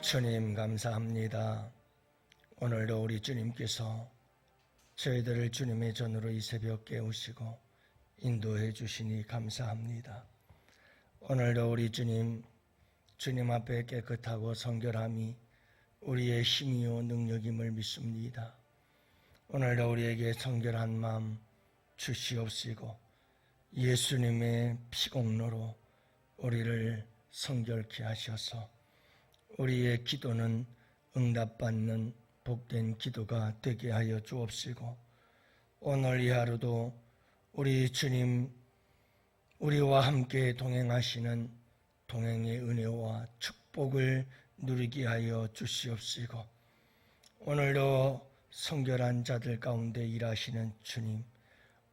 주님 감사합니다. 오늘도 우리 주님께서 저희들을 주님의 전으로 이 새벽 깨우시고 인도해 주시니 감사합니다. 오늘도 우리 주님 앞에 깨끗하고 성결함이 우리의 힘이요 능력임을 믿습니다. 오늘도 우리에게 성결한 마음 주시옵시고 예수님의 피공로로 우리를 성결케 하셔서 우리의 기도는 응답받는 복된 기도가 되게 하여 주옵시고 오늘 이 하루도 우리 주님 우리와 함께 동행하시는 동행의 은혜와 축복을 누리게 하여 주시옵시고 오늘도 성결한 자들 가운데 일하시는 주님,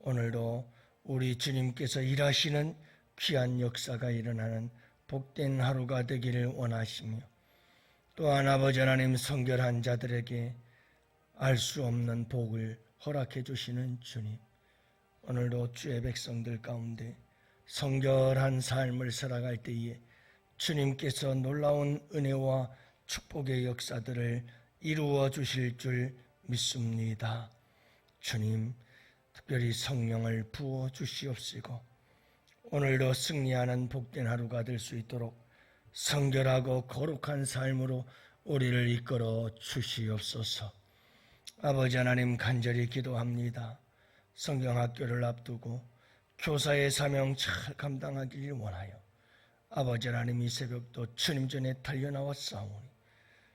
오늘도 우리 주님께서 일하시는 귀한 역사가 일어나는 복된 하루가 되기를 원하시며 또한 아버지 하나님 성결한 자들에게 알 수 없는 복을 허락해 주시는 주님, 오늘도 주의 백성들 가운데 성결한 삶을 살아갈 때에 주님께서 놀라운 은혜와 축복의 역사들을 이루어 주실 줄 믿습니다. 주님, 특별히 성령을 부어 주시옵시고 오늘도 승리하는 복된 하루가 될 수 있도록 성결하고 거룩한 삶으로 우리를 이끌어 주시옵소서. 아버지 하나님 간절히 기도합니다. 성경학교를 앞두고 교사의 사명 잘 감당하기를 원하여 아버지 하나님 이 새벽도 주님 전에 달려나와 싸우니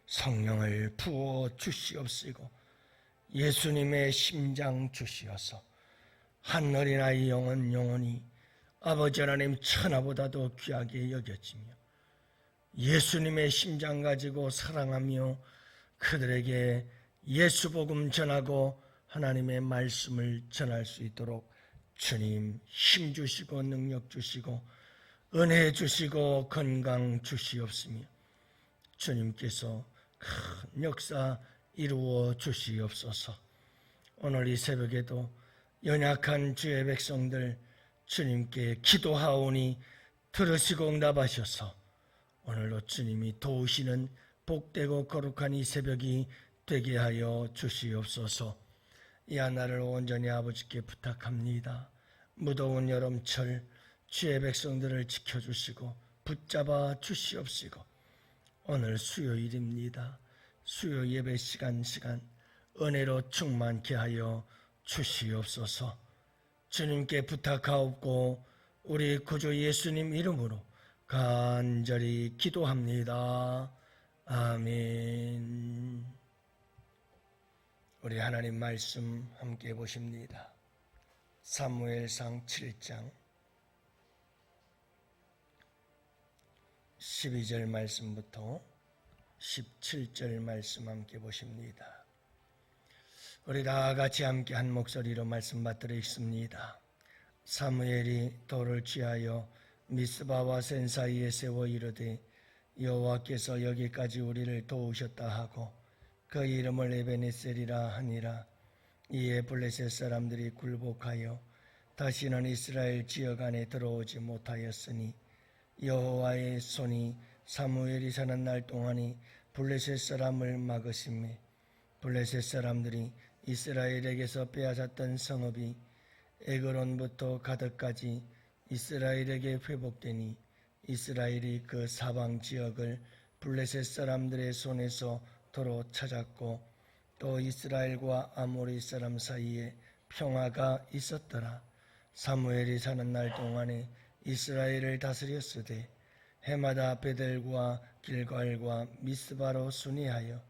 성령을 부어 주시옵시고 예수님의 심장 주시어서 한 어린아이 영은 영원히 아버지 하나님 천하보다도 귀하게 여겨지며 예수님의 심장 가지고 사랑하며 그들에게 예수 복음 전하고 하나님의 말씀을 전할 수 있도록 주님 힘 주시고 능력 주시고 은혜 주시고 건강 주시옵시며 주님께서 큰 역사 이루어 주시옵소서. 오늘 이 새벽에도 연약한 주의 백성들 주님께 기도하오니 들으시고 응답하셔서 오늘도 주님이 도우시는 복되고 거룩한 이 새벽이 되게 하여 주시옵소서. 이 하나를 온전히 아버지께 부탁합니다. 무더운 여름철 주의 백성들을 지켜주시고 붙잡아 주시옵시고 오늘 수요일입니다. 수요 예배 시간 은혜로 충만케 하여 주시옵소서. 주님께 부탁하옵고 우리 구주 예수님 이름으로 간절히 기도합니다. 아멘. 우리 하나님 말씀 함께 보십니다. 사무엘상 7장 12절 말씀부터 17절 말씀 함께 보십니다. 우리 다 같이 함께 한 목소리로 말씀 받들어 읽습니다. 사무엘이 돌을 취하여 미스바와 센 사이에 세워 이르되 여호와께서 여기까지 우리를 도우셨다 하고 그 이름을 에베네셀이라 하니라. 이에 블레셋 사람들이 굴복하여 다시는 이스라엘 지역 안에 들어오지 못하였으니 여호와의 손이 사무엘이 사는 날 동안이 블레셋 사람을 막으심에 블레셋 사람들이 이스라엘에게서 빼앗았던 성읍이 에그론부터 가드까지 이스라엘에게 회복되니 이스라엘이 그 사방 지역을 블레셋 사람들의 손에서 도로 찾았고 또 이스라엘과 아모리 사람 사이에 평화가 있었더라. 사무엘이 사는 날 동안에 이스라엘을 다스렸으되 해마다 베델과 길갈과 미스바로 순회하여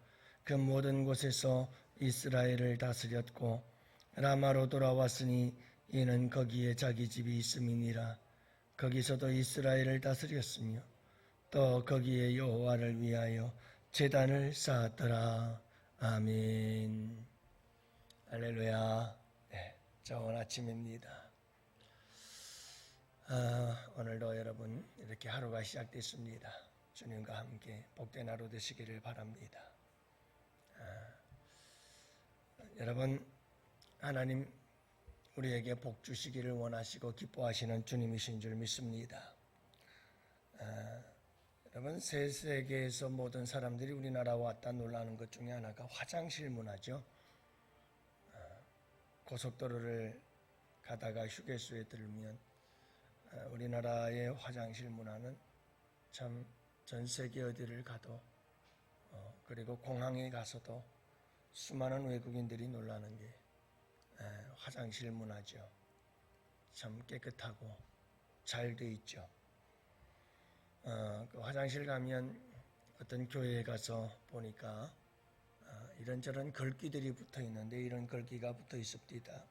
그 모든 곳에서 이스라엘을 다스렸고 라마로 돌아왔으니 이는 거기에 자기 집이 있음이니라. 거기서도 이스라엘을 다스렸으며 또 거기에 여호와를 위하여 제단을 쌓았더라. 아멘. 할렐루야. 네, 좋은 아침입니다. 오늘도 여러분 이렇게 하루가 시작됐습니다. 주님과 함께 복된 하루 되시기를 바랍니다. 여러분, 하나님 우리에게 복 주시기를 원하시고 기뻐하시는 주님이신 줄 믿습니다. 여러분, 새 세계에서 모든 사람들이 우리나라 왔다 놀라는 것 중에 하나가 화장실 문화죠. 고속도로를 가다가 휴게소에 들으면 우리나라의 화장실 문화는 참 전 세계 어디를 가도 그리고 공항에 가서도 수많은 외국인들이 놀라는 게 화장실 문화죠. 참 깨끗하고 잘 돼 있죠. 그 화장실 가면 어떤 교회에 가서 보니까 이런저런 글귀들이 붙어 있는데 이런 글귀가 붙어 있습니다.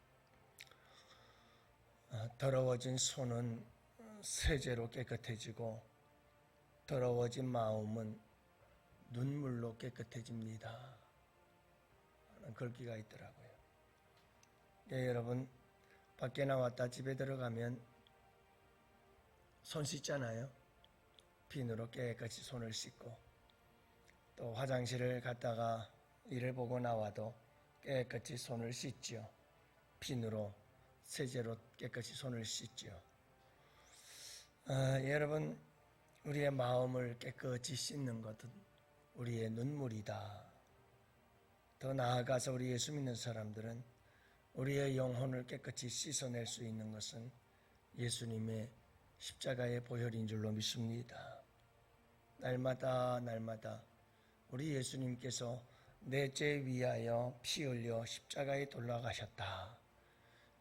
더러워진 손은 세제로 깨끗해지고 더러워진 마음은 눈물로 깨끗해집니다. 하는 글귀가 있더라고요. 여러분, 밖에 나왔다 집에 들어가면 손 씻잖아요. 비누로 깨끗이 손을 씻고, 또 화장실을 갔다가 일을 보고 나와도 깨끗이 손을 씻지요. 비누로, 세제로 깨끗이 손을 씻지요. 여러분, 우리의 마음을 깨끗이 씻는 것은 우리의 눈물이다. 더 나아가서 우리 예수 믿는 사람들은 우리의 영혼을 깨끗이 씻어낼 수 있는 것은 예수님의 십자가의 보혈인 줄로 믿습니다. 날마다 우리 예수님께서 내 죄 위하여 피 흘려 십자가에 돌아가셨다.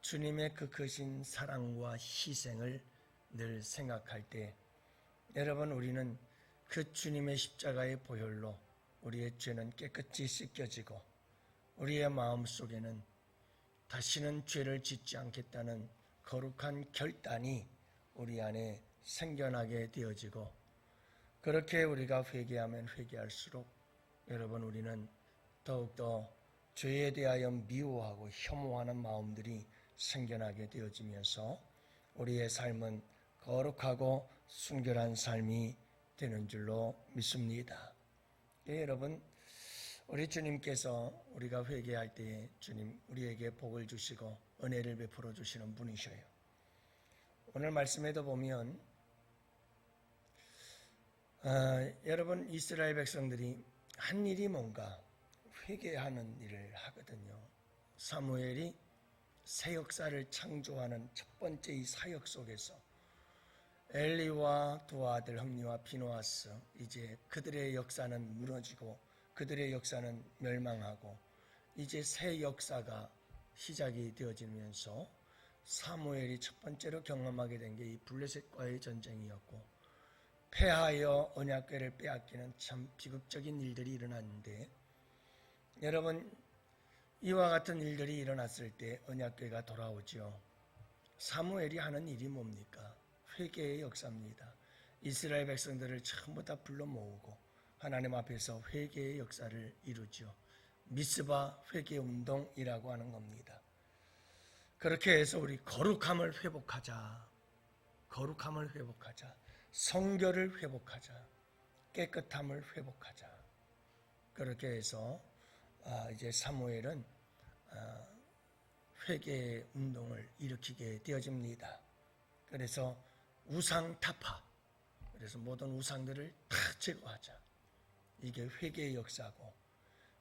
주님의 그 크신 사랑과 희생을 늘 생각할 때 여러분, 우리는 그 주님의 십자가의 보혈로 우리의 죄는 깨끗이 씻겨지고 우리의 마음 속에는 다시는 죄를 짓지 않겠다는 거룩한 결단이 우리 안에 생겨나게 되어지고, 그렇게 우리가 회개하면 회개할수록 여러분, 우리는 더욱더 죄에 대하여 미워하고 혐오하는 마음들이 생겨나게 되어지면서 우리의 삶은 거룩하고 순결한 삶이 되는 줄로 믿습니다. 여러분, 우리 주님께서 우리가 회개할 때에 주님 우리에게 복을 주시고 은혜를 베풀어 주시는 분이셔요. 오늘 말씀에도 보면 여러분, 이스라엘 백성들이 한 일이 뭔가 회개하는 일을 하거든요. 사무엘이 새 역사를 창조하는 첫 번째 이 사역 속에서 엘리와 두 아들 홈리와 비느하스, 이제 그들의 역사는 무너지고 그들의 역사는 멸망하고 이제 새 역사가 시작이 되어지면서 사무엘이 첫 번째로 경험하게 된 게 이 블레셋과의 전쟁이었고, 패하여 언약궤를 빼앗기는 참 비극적인 일들이 일어났는데, 여러분, 이와 같은 일들이 일어났을 때 언약궤가 돌아오죠. 사무엘이 하는 일이 뭡니까? 회개의 역사입니다. 이스라엘 백성들을 전부 다 불러 모으고 하나님 앞에서 회개의 역사를 이루죠. 미스바 회개운동이라고 하는 겁니다. 그렇게 해서 우리 거룩함을 회복하자. 거룩함을 회복하자. 성결을 회복하자. 깨끗함을 회복하자. 그렇게 해서 이제 사무엘은 회개의 운동을 일으키게 되어집니다. 그래서 우상 타파, 그래서 모든 우상들을 다 제거하자. 이게 회개의 역사고,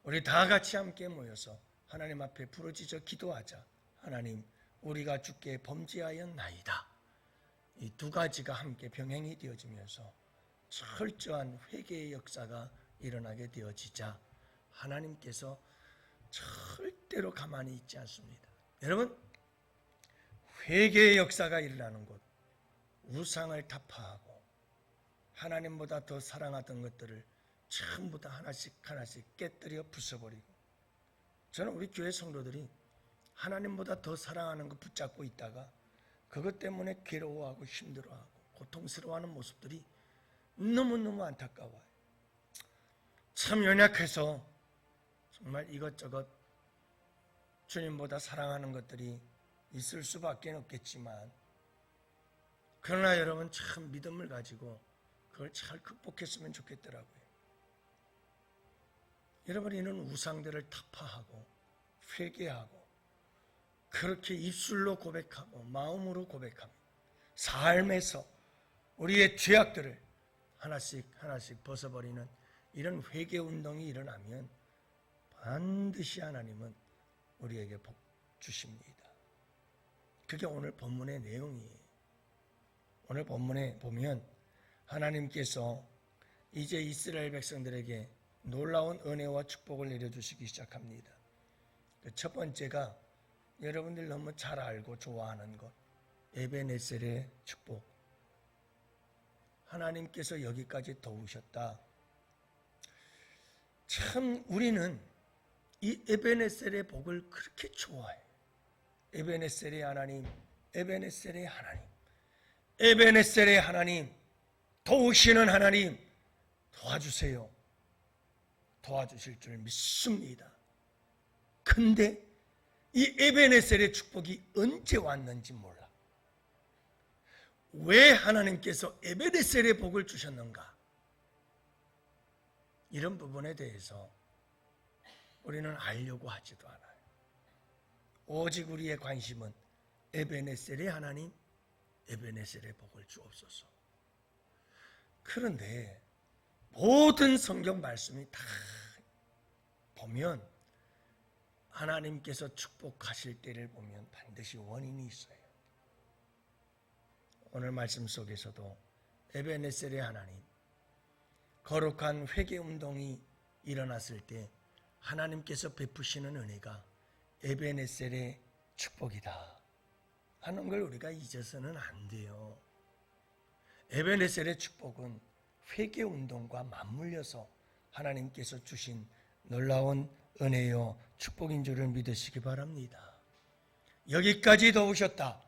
우리 다 같이 함께 모여서 하나님 앞에 부르짖어 기도하자. 하나님, 우리가 주께 범죄하였나이다. 이 두 가지가 함께 병행이 되어지면서 철저한 회개의 역사가 일어나게 되어지자 하나님께서 절대로 가만히 있지 않습니다. 여러분, 회개의 역사가 일어나는 곳, 우상을 타파하고 하나님보다 더 사랑하던 것들을 전부 다 하나씩 깨뜨려 부숴버리고, 저는 우리 교회 성도들이 하나님보다 더 사랑하는 거 붙잡고 있다가 그것 때문에 괴로워하고 힘들어하고 고통스러워하는 모습들이 너무너무 안타까워요. 참 연약해서 정말 이것저것 주님보다 사랑하는 것들이 있을 수밖에 없겠지만, 그러나 여러분, 참 믿음을 가지고 그걸 잘 극복했으면 좋겠더라고요. 여러분, 이는 우상들을 타파하고 회개하고 그렇게 입술로 고백하고 마음으로 고백하며 삶에서 우리의 죄악들을 하나씩 벗어버리는 이런 회개 운동이 일어나면 반드시 하나님은 우리에게 복 주십니다. 그게 오늘 본문의 내용이에요. 오늘 본문에 보면 하나님께서 이제 이스라엘 백성들에게 놀라운 은혜와 축복을 내려주시기 시작합니다. 첫 번째가 여러분들 너무 잘 알고 좋아하는 것, 에베네셀의 축복. 하나님께서 여기까지 도우셨다. 참 우리는 이 에베네셀의 복을 그렇게 좋아해요. 에베네셀의 하나님, 에베네셀의 하나님, 에베네셀의 하나님, 도우시는 하나님 도와주세요. 도와주실 줄 믿습니다. 근데 이 에베네셀의 축복이 언제 왔는지 몰라. 왜 하나님께서 에베네셀의 복을 주셨는가? 이런 부분에 대해서 우리는 알려고 하지도 않아요. 오직 우리의 관심은 에베네셀의 하나님, 에베네셀의 복을 주옵소서. 그런데 모든 성경 말씀이 다 보면 하나님께서 축복하실 때를 보면 반드시 원인이 있어요. 오늘 말씀 속에서도 에베네셀의 하나님, 거룩한 회개 운동이 일어났을 때 하나님께서 베푸시는 은혜가 에베네셀의 축복이다 하는 걸 우리가 잊어서는 안 돼요. 에베네셀의 축복은 회개 운동과 맞물려서 하나님께서 주신 놀라운 은혜요 축복인 줄을 믿으시기 바랍니다. 여기까지 도우셨다.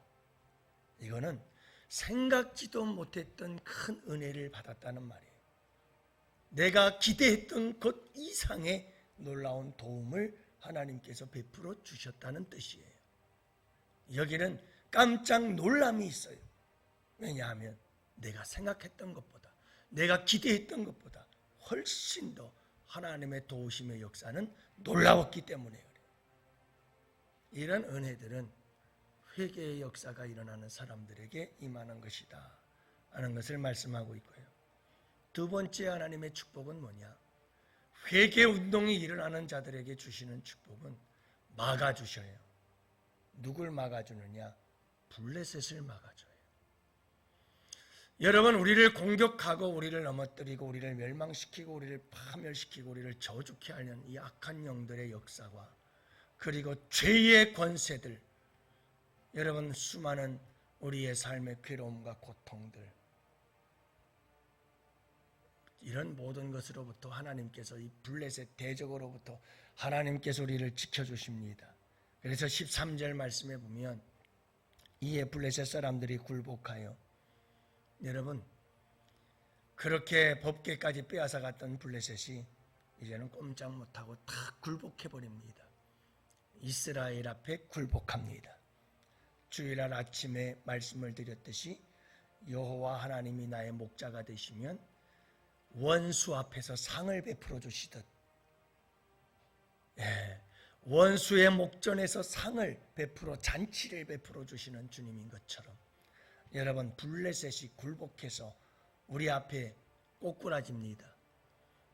이거는 생각지도 못했던 큰 은혜를 받았다는 말이에요. 내가 기대했던 것 이상의 놀라운 도움을 하나님께서 베풀어 주셨다는 뜻이에요. 여기는 깜짝 놀람이 있어요. 왜냐하면 내가 생각했던 것보다, 내가 기대했던 것보다 훨씬 더 하나님의 도우심의 역사는 놀라웠기 때문에 그래요. 이런 은혜들은 회개의 역사가 일어나는 사람들에게 임하는 것이다 하는 것을 말씀하고 있고요. 두 번째 하나님의 축복은 뭐냐? 회개 운동이 일어나는 자들에게 주시는 축복은 막아주셔요. 누굴 막아주느냐? 블레셋을 막아줘요. 여러분, 우리를 공격하고 우리를 넘어뜨리고 우리를 멸망시키고 우리를 파멸시키고 우리를 저주케 하는 이 악한 영들의 역사와 그리고 죄의 권세들, 여러분 수많은 우리의 삶의 괴로움과 고통들, 이런 모든 것으로부터 하나님께서 이 블레셋 대적으로부터 하나님께서 우리를 지켜주십니다. 그래서 13절 말씀에 보면 이에 블레셋 사람들이 굴복하여, 여러분 그렇게 법궤까지 빼앗아갔던 블레셋이 이제는 꼼짝 못하고 다 굴복해버립니다. 이스라엘 앞에 굴복합니다. 주일날 아침에 말씀을 드렸듯이 여호와 하나님이 나의 목자가 되시면 원수 앞에서 상을 베풀어 주시듯, 원수의 목전에서 상을 베풀어 잔치를 베풀어 주시는 주님인 것처럼 여러분 블레셋이 굴복해서 우리 앞에 꼬꾸라집니다.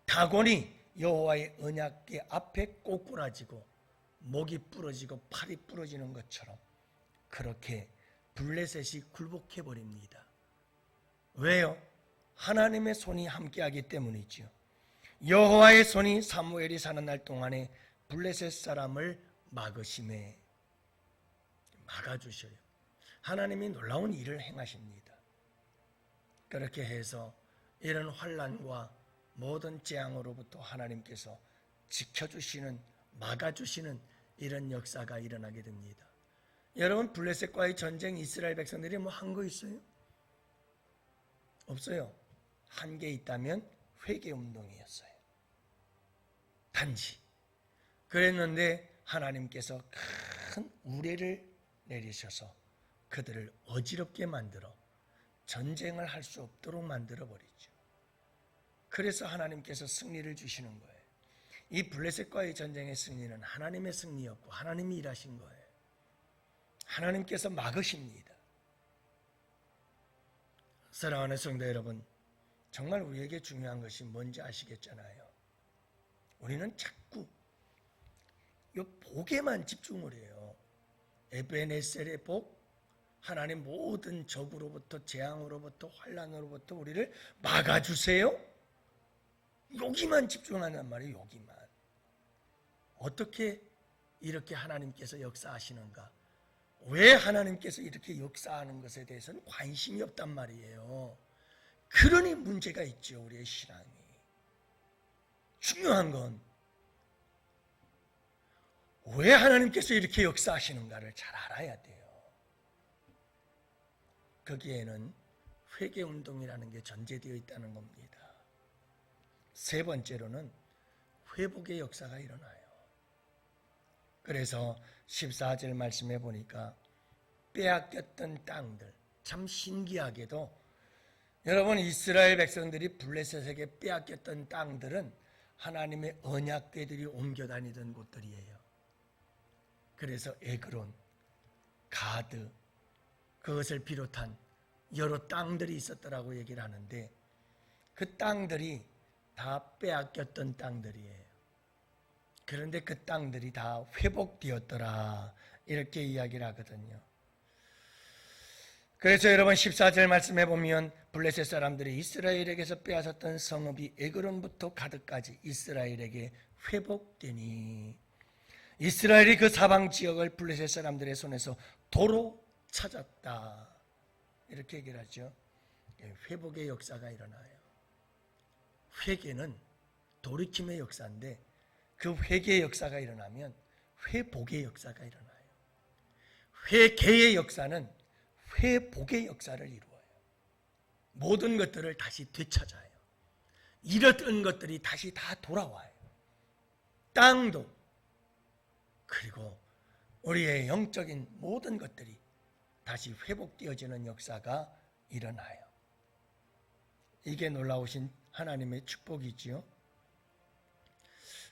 다곤이 여호와의 언약궤 앞에 꼬꾸라지고 목이 부러지고 팔이 부러지는 것처럼 그렇게 블레셋이 굴복해버립니다. 왜요? 하나님의 손이 함께하기 때문이지요. 여호와의 손이 사무엘이 사는 날 동안에 블레셋 사람을 막으심에 막아주셔요. 하나님이 놀라운 일을 행하십니다. 그렇게 해서 이런 환난과 모든 재앙으로부터 하나님께서 지켜주시는, 막아주시는 이런 역사가 일어나게 됩니다. 여러분, 블레셋과의 전쟁 이스라엘 백성들이 뭐 한 거 있어요? 없어요. 한 게 있다면 회개 운동이었어요. 단지. 그랬는데 하나님께서 큰 우레를 내리셔서 그들을 어지럽게 만들어 전쟁을 할 수 없도록 만들어 버리죠. 그래서 하나님께서 승리를 주시는 거예요. 이 블레셋과의 전쟁의 승리는 하나님의 승리였고 하나님이 일하신 거예요. 하나님께서 막으십니다. 사랑하는 성도 여러분, 정말 우리에게 중요한 것이 뭔지 아시겠잖아요. 우리는 자꾸 이 복에만 집중을 해요. 에베네셀의 복, 하나님 모든 적으로부터, 재앙으로부터, 환난으로부터 우리를 막아주세요. 여기만 집중한단 말이에요. 여기만. 어떻게 이렇게 하나님께서 역사하시는가? 왜 하나님께서 이렇게 역사하는 것에 대해서는 관심이 없단 말이에요. 그러니 문제가 있죠, 우리의 신앙이. 중요한 건 왜 하나님께서 이렇게 역사하시는가를 잘 알아야 돼요. 거기에는 회개운동이라는 게 전제되어 있다는 겁니다. 세 번째로는 회복의 역사가 일어나요. 그래서 14절 말씀해 보니까 빼앗겼던 땅들, 참 신기하게도 여러분, 이스라엘 백성들이 블레셋에게 빼앗겼던 땅들은 하나님의 언약궤들이 옮겨 다니던 곳들이에요. 그래서 에그론, 가드, 그것을 비롯한 여러 땅들이 있었더라고 얘기를 하는데, 그 땅들이 다 빼앗겼던 땅들이에요. 그런데 그 땅들이 다 회복되었더라, 이렇게 이야기를 하거든요. 그래서 여러분 14절 말씀해 보면 블레셋 사람들이 이스라엘에게서 빼앗았던 성읍이 에그론부터 가드까지 이스라엘에게 회복되니 이스라엘이 그 사방 지역을 블레셋 사람들의 손에서 도로 찾았다, 이렇게 얘기를 하죠. 회복의 역사가 일어나요. 회개는 돌이킴의 역사인데 그 회개의 역사가 일어나면 회복의 역사가 일어나요. 회개의 역사는 회복의 역사를 이루어요. 모든 것들을 다시 되찾아요. 잃었던 것들이 다시 다 돌아와요. 땅도, 그리고 우리의 영적인 모든 것들이 다시 회복되어지는 역사가 일어나요. 이게 놀라우신 하나님의 축복이지요.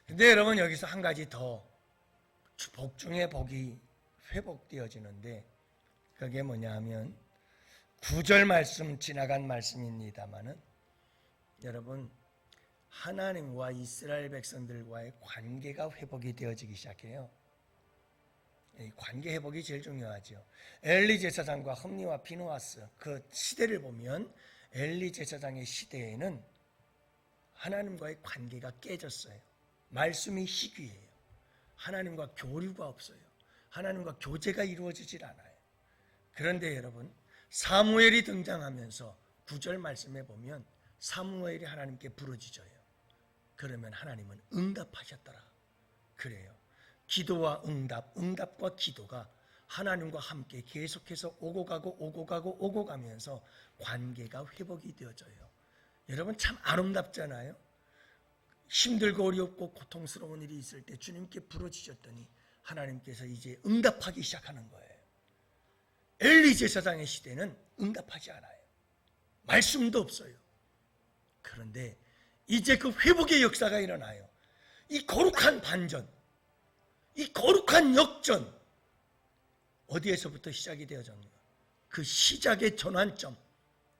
근데 여러분, 여기서 한 가지 더 복 중에 복이 회복되어지는데 그게 뭐냐 하면 9절 말씀, 지나간 말씀입니다마는 여러분, 하나님과 이스라엘 백성들과의 관계가 회복이 되어지기 시작해요. 이 관계 회복이 제일 중요하죠. 엘리 제사장과 흠니와 비느하스, 그 시대를 보면 엘리 제사장의 시대에는 하나님과의 관계가 깨졌어요. 말씀이 희귀해요. 하나님과 교류가 없어요. 하나님과 교제가 이루어지질 않아요. 그런데 여러분, 사무엘이 등장하면서 9절 말씀에 보면 사무엘이 하나님께 부르짖어요. 그러면 하나님은 응답하셨더라, 그래요. 기도와 응답과 기도가 하나님과 함께 계속해서 오고 가고 가면서 관계가 회복이 되어져요. 여러분, 참 아름답잖아요. 힘들고 어렵고 고통스러운 일이 있을 때 주님께 부르짖었더니 하나님께서 이제 응답하기 시작하는 거예요. 엘리 제사장의 시대는 응답하지 않아요. 말씀도 없어요. 그런데 이제 그 회복의 역사가 일어나요. 이 거룩한 반전, 이 거룩한 역전, 어디에서부터 시작이 되어졌는가? 그 시작의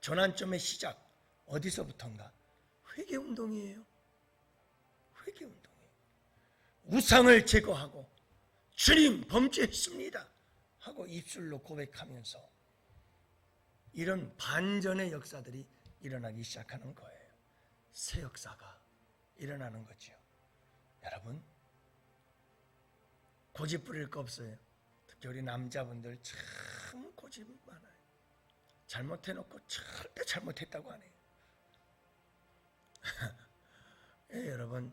전환점의 시작, 어디서부터인가? 회개운동이에요. 회개운동이에요. 우상을 제거하고 주님 범죄했습니다 하고 입술로 고백하면서 이런 반전의 역사들이 일어나기 시작하는 거예요. 새 역사가 일어나는 거죠. 여러분, 고집 부릴 거 없어요. 특히 우리 남자분들 참 고집 많아요. 잘못해놓고 절대 잘못했다고 안 해요. 예, 여러분,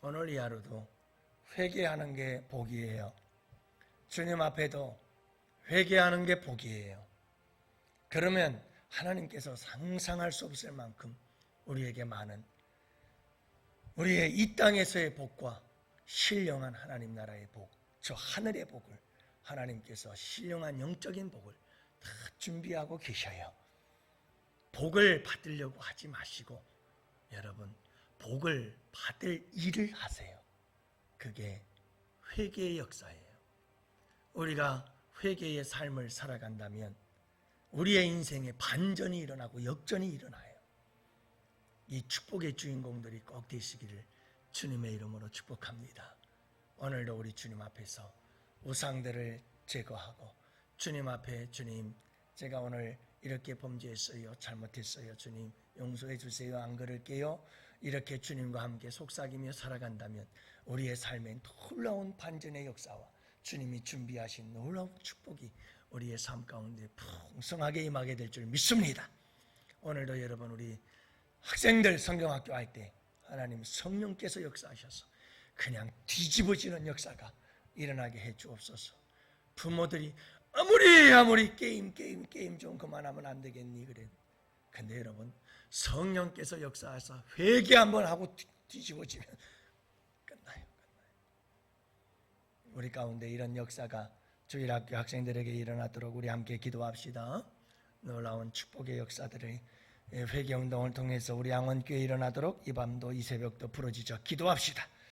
오늘 이 하루도 회개하는 게 복이에요. 주님 앞에도 회개하는 게 복이에요. 그러면 하나님께서 상상할 수 없을 만큼 우리에게 많은, 우리의 이 땅에서의 복과 신령한 하나님 나라의 복, 저 하늘의 복을 하나님께서 신령한 영적인 복을 다 준비하고 계셔요. 복을 받으려고 하지 마시고 여러분, 복을 받을 일을 하세요. 그게 회개의 역사예요. 우리가 회개의 삶을 살아간다면 우리의 인생에 반전이 일어나고 역전이 일어나요. 이 축복의 주인공들이 꼭 되시기를 주님의 이름으로 축복합니다. 오늘도 우리 주님 앞에서 우상들을 제거하고 주님 앞에 주님 제가 오늘 이렇게 범죄했어요. 잘못했어요. 주님 용서해 주세요. 안 그럴게요. 이렇게 주님과 함께 속삭이며 살아간다면 우리의 삶에 놀라운 반전의 역사와 주님이 준비하신 놀라운 축복이 우리의 삶 가운데 풍성하게 임하게 될 줄 믿습니다. 오늘도 여러분 우리 학생들 성경학교 할 때 하나님 성령께서 역사하셔서 그냥 뒤집어지는 역사가 일어나게 해 주옵소서. 부모들이 아무리 게임 좀 그만하면 안 되겠니 그래. 근데 여러분 성령께서 역사하셔서 회개 한번 하고 뒤집어지면 끝나요. 우리 가운데 이런 역사가 주일학교 학생들에게 일어나도록 우리 함께 기도합시다. 놀라운 축복의 역사들을 회개운동을 통해서 우리 양원교회에 일어나도록 이 밤도 이 새벽도 부러지죠. 기도합시다.